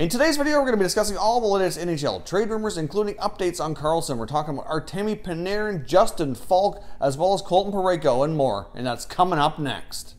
In today's video, we're going to be discussing all the latest NHL trade rumors, including updates on Karlsson. We're talking about Artemi Panarin, Justin Faulk, as well as Colton Parayko and more. And that's coming up next.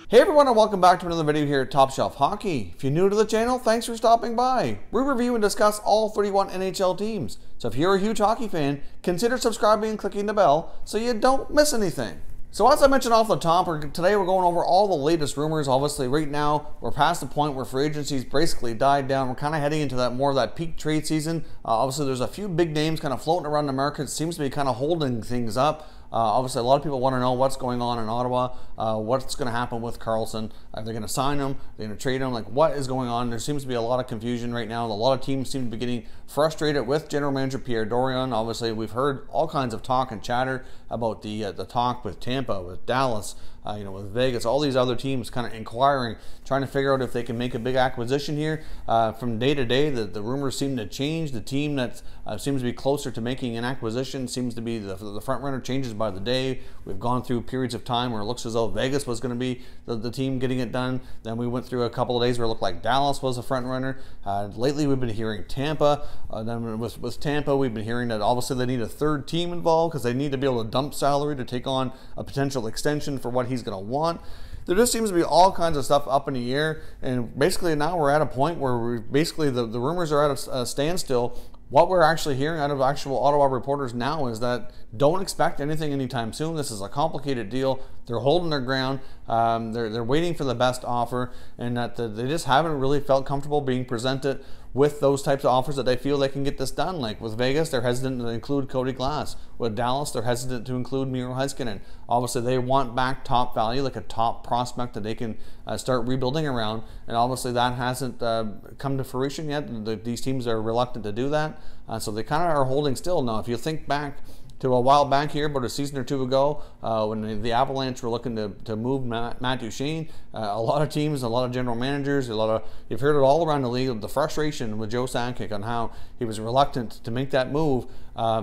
Hey everyone, and welcome back to another video here at Top Shelf Hockey. If you're new to the channel, thanks for stopping by. We review and discuss all 31 NHL teams. So if you're a huge hockey fan, consider subscribing and clicking the bell so you don't miss anything. So as I mentioned off the top, today we're going over all the latest rumors. Obviously right now we're past the point where free agency's basically died down. We're kind of heading into that more of that peak trade season. Obviously there's a few big names kind of floating around the market. It seems to be kind of holding things up. Obviously, a lot of people want to know what's going on in Ottawa, what's going to happen with Karlsson. Are they going to sign him? Are they going to trade him? Like, what is going on? There seems to be a lot of confusion right now. A lot of teams seem to be getting frustrated with General Manager Pierre Dorion. Obviously, we've heard all kinds of talk and chatter about the talk with Tampa, with Dallas, with Vegas, all these other teams kind of inquiring, trying to figure out if they can make a big acquisition here. From day to day, the rumors seem to change. The team that seems to be closer to making an acquisition seems to be the front runner changes by the day. We've gone through periods of time where it looks as though Vegas was going to be the team getting it done. Then we went through a couple of days where it looked like Dallas was a front runner. Lately, we've been hearing Tampa. Then with Tampa, we've been hearing that obviously they need a third team involved because they need to be able to dump salary to take on a potential extension for what he's going to want. There just seems to be all kinds of stuff up in the air, and basically now we're at a point where the rumors are at a standstill. What we're actually hearing out of actual Ottawa reporters now is that don't expect anything anytime soon. This is a complicated deal. They're holding their ground. They're waiting for the best offer, and that they just haven't really felt comfortable being presented with those types of offers that they feel they can get this done. Like with Vegas, they're hesitant to include Cody Glass. With Dallas, they're hesitant to include Miro Heiskanen. Obviously, they want back top value, like a top prospect that they can start rebuilding around. And obviously, that hasn't come to fruition yet. These teams are reluctant to do that. So they kind of are holding still. Now, if you think back to a while back here, about a season or two ago, when the Avalanche were looking to move Matt Duchene, a lot of teams, a lot of general managers, you've heard it all around the league, the frustration with Joe Sakic on how he was reluctant to make that move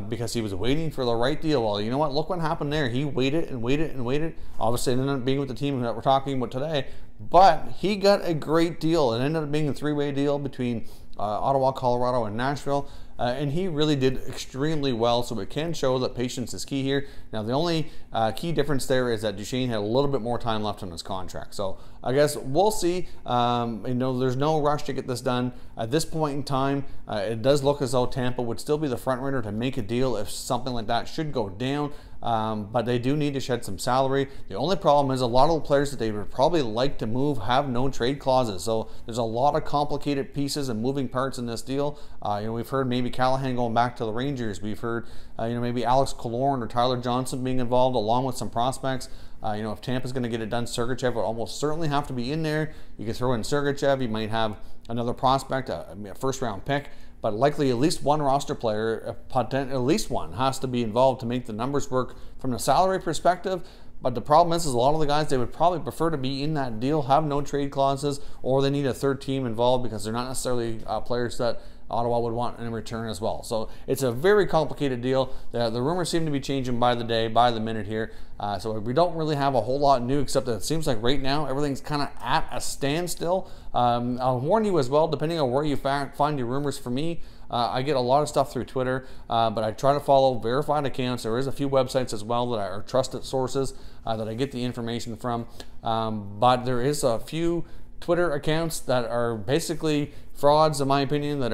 because he was waiting for the right deal. Well, you know what? Look what happened there. He waited and waited and waited. Obviously, it ended up being with the team that we're talking about today, but he got a great deal. It ended up being a three-way deal between Ottawa, Colorado, and Nashville. And he really did extremely well, so it can show that patience is key here. Now, the only key difference there is that Duchene had a little bit more time left on his contract. So I guess we'll see. There's no rush to get this done. At this point in time, it does look as though Tampa would still be the front runner to make a deal if something like that should go down. But they do need to shed some salary. The only problem is a lot of the players that they would probably like to move have no trade clauses. So there's a lot of complicated pieces and moving parts in this deal. We've heard maybe Callahan going back to the Rangers. We've heard maybe Alex Killorn or Tyler Johnson being involved along with some prospects. If Tampa's going to get it done, Sergachev would almost certainly have to be in there. You could throw in Sergachev. You might have another prospect, a first-round pick. But likely at least one roster player, at least one, has to be involved to make the numbers work from the salary perspective. But the problem is a lot of the guys, they would probably prefer to be in that deal, have no trade clauses, or they need a third team involved because they're not necessarily players that Ottawa would want in return as well. So it's a very complicated deal. The rumors seem to be changing by the day, by the minute here. So we don't really have a whole lot new, except that it seems like right now everything's kind of at a standstill. I'll warn you as well, depending on where you find your rumors. For me, I get a lot of stuff through Twitter, but I try to follow verified accounts. There is a few websites as well that are trusted sources that I get the information from. But there is a few Twitter accounts that are basically frauds, in my opinion, that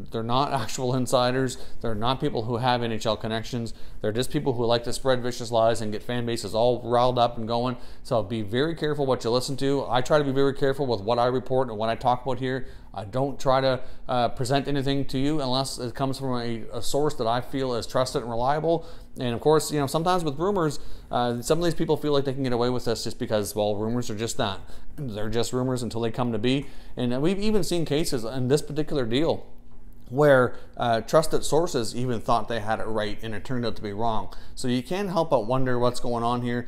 they're not actual insiders. They're not people who have NHL connections. They're just people who like to spread vicious lies and get fan bases all riled up and going. So be very careful what you listen to. I try to be very careful with what I report and what I talk about here. I don't try to present anything to you unless it comes from a source that I feel is trusted and reliable. And of course, sometimes with rumors, some of these people feel like they can get away with this just because, well, rumors are just that. They're just rumors until they come to be. And we've even seen cases in this particular deal where trusted sources even thought they had it right and it turned out to be wrong. So you can't help but wonder what's going on here.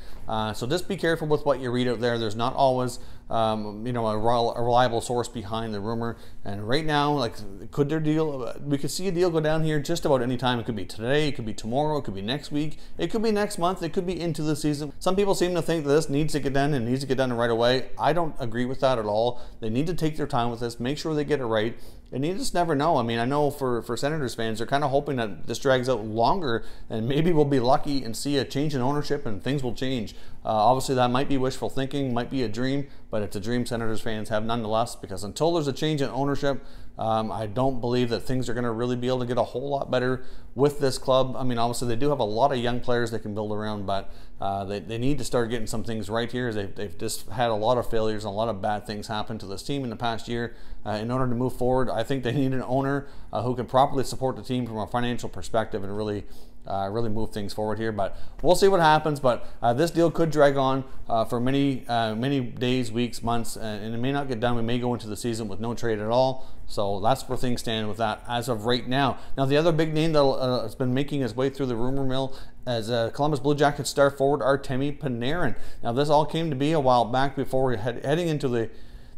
So just be careful with what you read out there. There's not always you know, a reliable source behind the rumor. And right now, like, could their deal, we could see a deal go down here just about any time. It could be today, it could be tomorrow, it could be next week, it could be next month, it could be into the season. Some people seem to think that this needs to get done and needs to get done right away. I don't agree with that at all. They need to take their time with this, make sure they get it right. And you just never know. I mean, I know for Senators fans, they're kind of hoping that this drags out longer and maybe we'll be lucky and see a change in ownership and things will change. Obviously, that might be wishful thinking, might be a dream, but it's a dream Senators fans have nonetheless, because until there's a change in ownership, I don't believe that things are going to really be able to get a whole lot better with this club. I mean, obviously, they do have a lot of young players they can build around, but they need to start getting some things right here. They've just had a lot of failures and a lot of bad things happen to this team in the past year. In order to move forward, I think they need an owner who can properly support the team from a financial perspective and really move things forward here. But we'll see what happens. But this deal could drag on for many days, weeks, months, and it may not get done. We may go into the season with no trade at all. So that's where things stand with that as of right now. Now, the other big name that has been making its way through the rumor mill as Columbus Blue Jackets star forward Artemi Panarin. Now, this all came to be a while back before heading into the.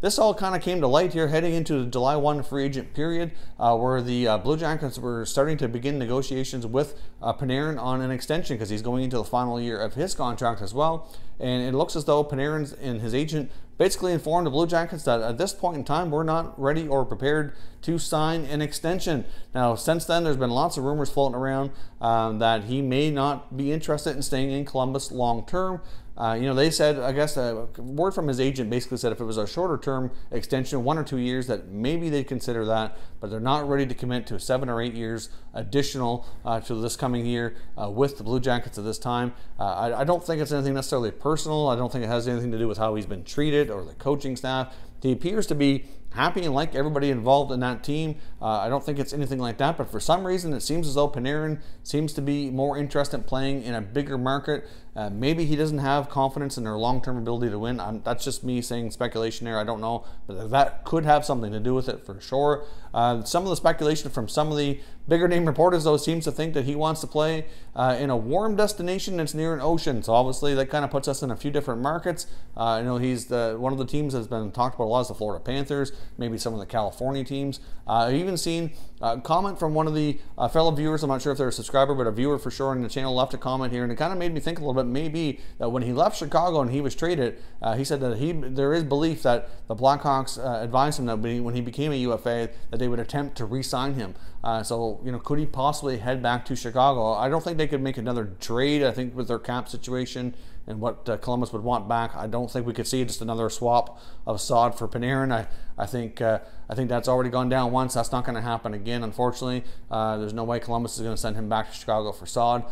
This all kind of came to light here heading into the July 1 free agent period, where the Blue Jackets were starting to begin negotiations with Panarin on an extension, because he's going into the final year of his contract as well. And it looks as though Panarin's and his agent basically informed the Blue Jackets that at this point in time, we're not ready or prepared to sign an extension. Now, since then, there's been lots of rumors floating around that he may not be interested in staying in Columbus long term. You know, they said, I guess, word from his agent basically said if it was a shorter term extension, 1 or 2 years, that maybe they'd consider that, but they're not ready to commit to 7 or 8 years additional to this coming year with the Blue Jackets at this time. I don't think it's anything necessarily personal. I don't think it has anything to do with how he's been treated or the coaching staff. He appears to be happy and like everybody involved in that team. I don't think it's anything like that, but for some reason it seems as though Panarin seems to be more interested in playing in a bigger market. Maybe he doesn't have confidence in their long-term ability to win. That's just me saying speculation there. I don't know, but that could have something to do with it for sure. Some of the speculation from some of the bigger name reporters, though, seems to think that he wants to play in a warm destination that's near an ocean. So obviously that kind of puts us in a few different markets. I know he's one of the teams that's been talked about a lot is the Florida Panthers, maybe some of the California teams. I've even seen a comment from one of the fellow viewers. I'm not sure if they're a subscriber, but a viewer for sure on the channel left a comment here, and it kind of made me think a little bit maybe that when he left Chicago and he was traded, he said that there is belief that the Blackhawks advised him that when he became a UFA that they would attempt to re-sign him. So, you know, could he possibly head back to Chicago? I don't think they could make another trade. I think with their cap situation and what Columbus would want back, I don't think we could see just another swap of Saad for Panarin. I think that's already gone down once. That's not going to happen again, unfortunately. There's no way Columbus is going to send him back to Chicago for Saad.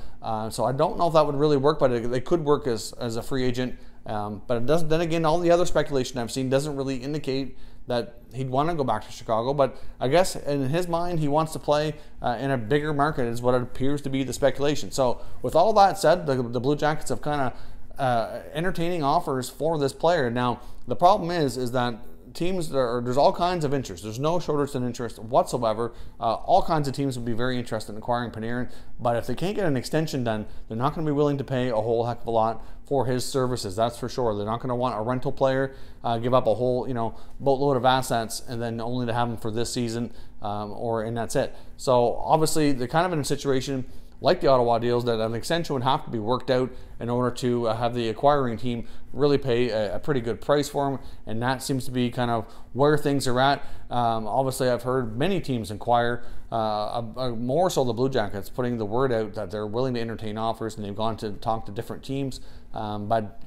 So I don't know if that would really work, but it could work as a free agent. But it doesn't. Then again, all the other speculation I've seen doesn't really indicate that he'd want to go back to Chicago. But I guess in his mind, he wants to play in a bigger market is what it appears to be the speculation. So with all that said, the Blue Jackets have kind of entertaining offers for this player. Now, the problem is that teams, there's all kinds of interest. There's no shortage in interest whatsoever. All kinds of teams would be very interested in acquiring Panarin, but if they can't get an extension done, they're not going to be willing to pay a whole heck of a lot for his services. That's for sure. They're not going to want a rental player, give up a whole boatload of assets, and then only to have him for this season, and that's it. So obviously, they're kind of in a situation like the Ottawa deals that an extension would have to be worked out in order to have the acquiring team really pay a pretty good price for him, and that seems to be kind of where things are at. Obviously, I've heard many teams inquire, more so the Blue Jackets, putting the word out that they're willing to entertain offers, and they've gone to talk to different teams. But,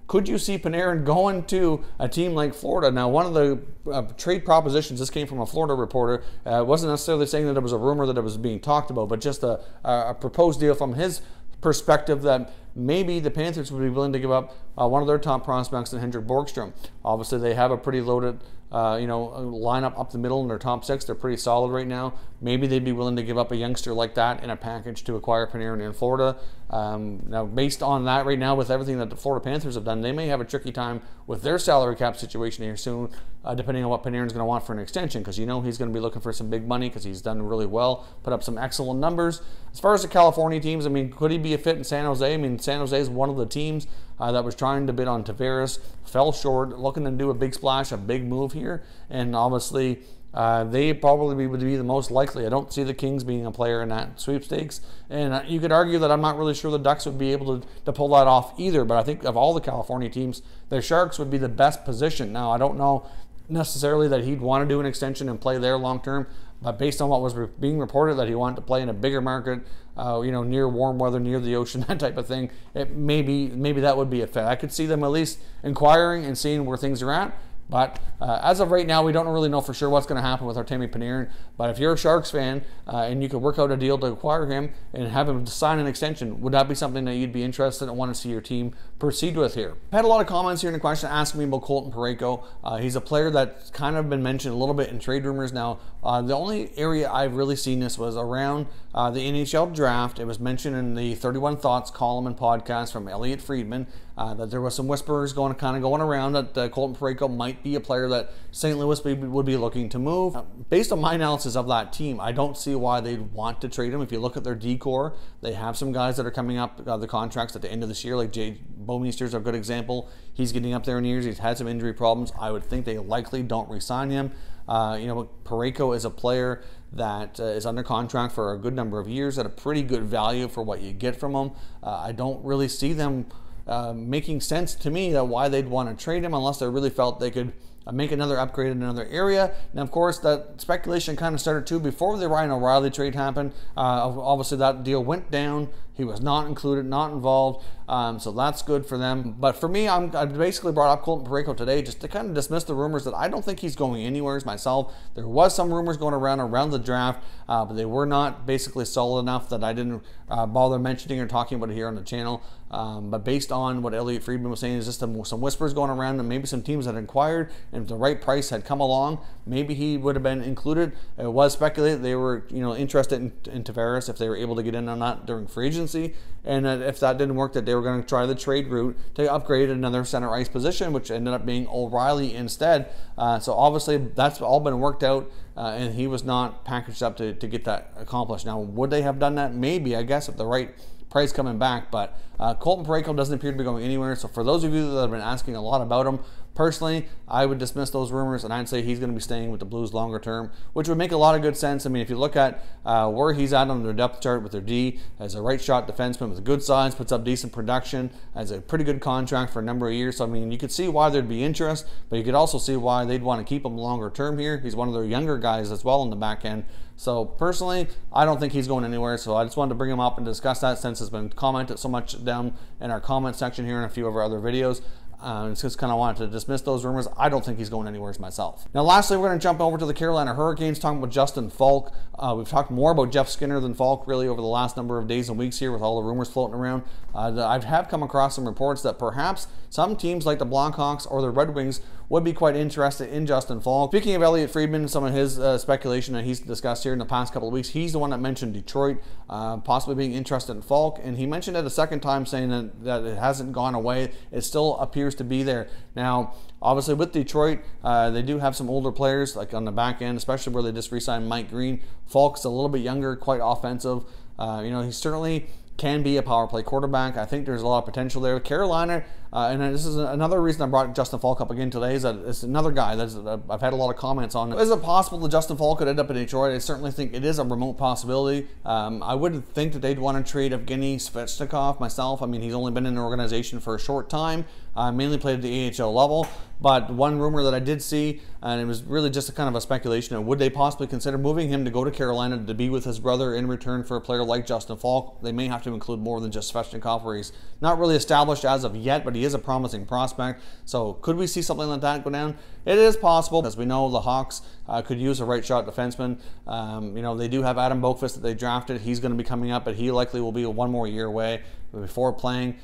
could you see Panarin going to a team like Florida? Now, one of the trade propositions, this came from a Florida reporter, wasn't necessarily saying that it was a rumor that it was being talked about, but just a proposed deal from his perspective that maybe the Panthers would be willing to give up one of their top prospects in Hendrik Borgstrom. Obviously, they have a pretty loaded lineup up the middle in their top six. They're pretty solid right now. Maybe they'd be willing to give up a youngster like that in a package to acquire Panarin in Florida. Now, based on that right now, with everything that the Florida Panthers have done, they may have a tricky time with their salary cap situation here soon, depending on what Panarin's going to want for an extension, because he's going to be looking for some big money because he's done really well, put up some excellent numbers. As far as the California teams, could he be a fit in San Jose? San Jose is one of the teams that was trying to bid on Tavares, fell short, looking to do a big splash, a big move here, and obviously they probably would be the most likely. I don't see the Kings being a player in that sweepstakes, and you could argue that I'm not really sure the Ducks would be able to pull that off either, but I think of all the California teams, the Sharks would be the best position. Now, I don't know necessarily that he'd want to do an extension and play there long term, but based on what was being reported that he wanted to play in a bigger market, near warm weather, near the ocean, that type of thing, maybe that would be a fit. I could see them at least inquiring and seeing where things are at. But as of right now, we don't really know for sure what's going to happen with Artemi Panarin. But if you're a Sharks fan and you could work out a deal to acquire him and have him sign an extension, would that be something that you'd be interested in and want to see your team proceed with here? I had a lot of comments here in the question asking me about Colton Parayko. He's a player that's kind of been mentioned a little bit in trade rumors now. The only area I've really seen this was around the NHL draft. It was mentioned in the 31 Thoughts column and podcast from Elliot Friedman that there was some whispers going around that Colton Parayko might be a player that St. Louis would be looking to move. Based on my analysis of that team, I don't see why they'd want to trade him. If you look at their D-core, they have some guys that are coming up the contracts at the end of this year, like Jay Bouwmeester's a good example. He's getting up there in years. He's had some injury problems. I would think they likely don't re-sign him. Parayko is a player that is under contract for a good number of years at a pretty good value for what you get from him. I don't really see them making sense to me that why they'd want to trade him unless they really felt they could make another upgrade in another area. Now, of course, that speculation kind of started too before the Ryan O'Reilly trade happened. Obviously, that deal went down. He was not included, not involved, so that's good for them. But for me, I basically brought up Colton Parayko today just to kind of dismiss the rumors that I don't think he's going anywhere myself. There was some rumors going around the draft, but they were not basically solid enough that I didn't bother mentioning or talking about it here on the channel. But based on what Elliot Friedman was saying, is just some whispers going around and maybe some teams that inquired, and if the right price had come along, maybe he would have been included. It was speculated they were interested in Tavares if they were able to get in on that during free agency. And if that didn't work, that they were going to try the trade route to upgrade another center ice position, which ended up being O'Reilly instead. So obviously that's all been worked out, and he was not packaged up to get that accomplished. Now, would they have done that? Maybe, I guess, if the right price coming back, but Colton Parayko doesn't appear to be going anywhere. So for those of you that have been asking a lot about him, personally, I would dismiss those rumors, and I'd say he's going to be staying with the Blues longer term, which would make a lot of good sense. I mean, if you look at where he's at on their depth chart with their D, as a right shot defenseman with good size, puts up decent production, has a pretty good contract for a number of years. So, I mean, you could see why there'd be interest, but you could also see why they'd want to keep him longer term here. He's one of their younger guys as well in the back end. So personally, I don't think he's going anywhere. So I just wanted to bring him up and discuss that since it's been commented so much down in our comment section here in a few of our other videos. Just kind of wanted to dismiss those rumors. I don't think he's going anywhere myself. Now, lastly, we're going to jump over to the Carolina Hurricanes, talking about Justin Faulk. We've talked more about Jeff Skinner than Faulk really over the last number of days and weeks here with all the rumors floating around. I have come across some reports that perhaps some teams like the Blackhawks or the Red Wings would be quite interested in Justin Faulk. Speaking of Elliot Friedman, some of his speculation that he's discussed here in the past couple of weeks, he's the one that mentioned Detroit possibly being interested in Faulk, and he mentioned it a second time, saying that it hasn't gone away. It still appears to be there. Now, obviously with Detroit, they do have some older players like on the back end, especially where they just re-signed Mike Green. Faulk's a little bit younger, quite offensive. He certainly can be a power play quarterback. I think there's a lot of potential there. Carolina, and this is another reason I brought Justin Faulk up again today, is that it's another guy that I've had a lot of comments on. Is it possible that Justin Faulk could end up in Detroit? I certainly think it is a remote possibility. I wouldn't think that they'd want to trade Evgeny Svechnikov myself. I mean, he's only been in the organization for a short time, mainly played at the AHL level. But one rumor that I did see, and it was really just a kind of a speculation, of would they possibly consider moving him to go to Carolina to be with his brother in return for a player like Justin Faulk? They may have to include more than just Svechnikov, where he's not really established as of yet, but he is a promising prospect. So could we see something like that go down? It is possible. As we know, the Hawks could use a right shot defenseman. They do have Adam Boqvist that they drafted. He's going to be coming up, but he likely will be one more year away before playing.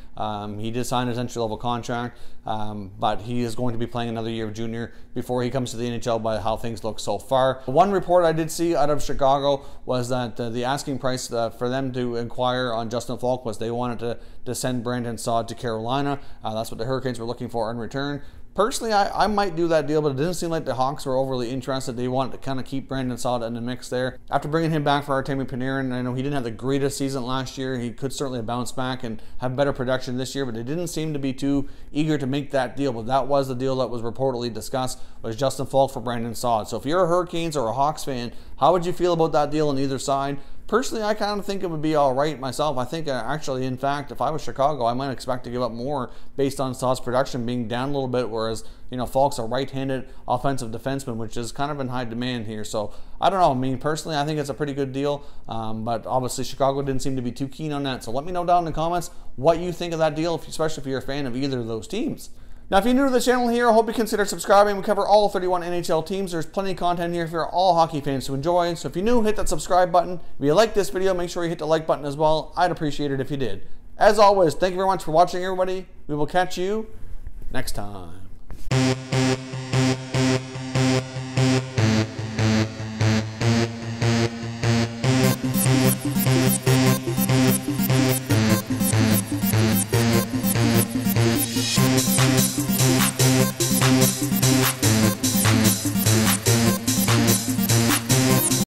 He did sign his entry-level contract, but he is going to be playing another year of junior before he comes to the NHL by how things look so far. One report I did see out of Chicago was that the asking price for them to inquire on Justin Faulk was they wanted to send Brandon Saad to Carolina. That's what the Hurricanes were looking for in return. Personally, I might do that deal, but it didn't seem like the Hawks were overly interested. They wanted to kind of keep Brandon Saad in the mix there. After bringing him back for Artemi Panarin, I know he didn't have the greatest season last year. He could certainly bounce back and have better production this year, but they didn't seem to be too eager to make that deal. But that was the deal that was reportedly discussed, was Justin Faulk for Brandon Saad. So if you're a Hurricanes or a Hawks fan, how would you feel about that deal on either side? Personally, I kind of think it would be all right myself. I think actually, in fact, if I was Chicago, I might expect to give up more based on Saad's production being down a little bit, whereas, you know, Faulk's a right-handed offensive defenseman, which is kind of in high demand here. So, I don't know. I mean, personally, I think it's a pretty good deal, but obviously Chicago didn't seem to be too keen on that. So let me know down in the comments what you think of that deal, especially if you're a fan of either of those teams. Now, if you're new to the channel here, I hope you consider subscribing. We cover all 31 NHL teams. There's plenty of content here for all hockey fans to enjoy. So if you're new, hit that subscribe button. If you like this video, make sure you hit the like button as well. I'd appreciate it if you did. As always, thank you very much for watching, everybody. We will catch you next time.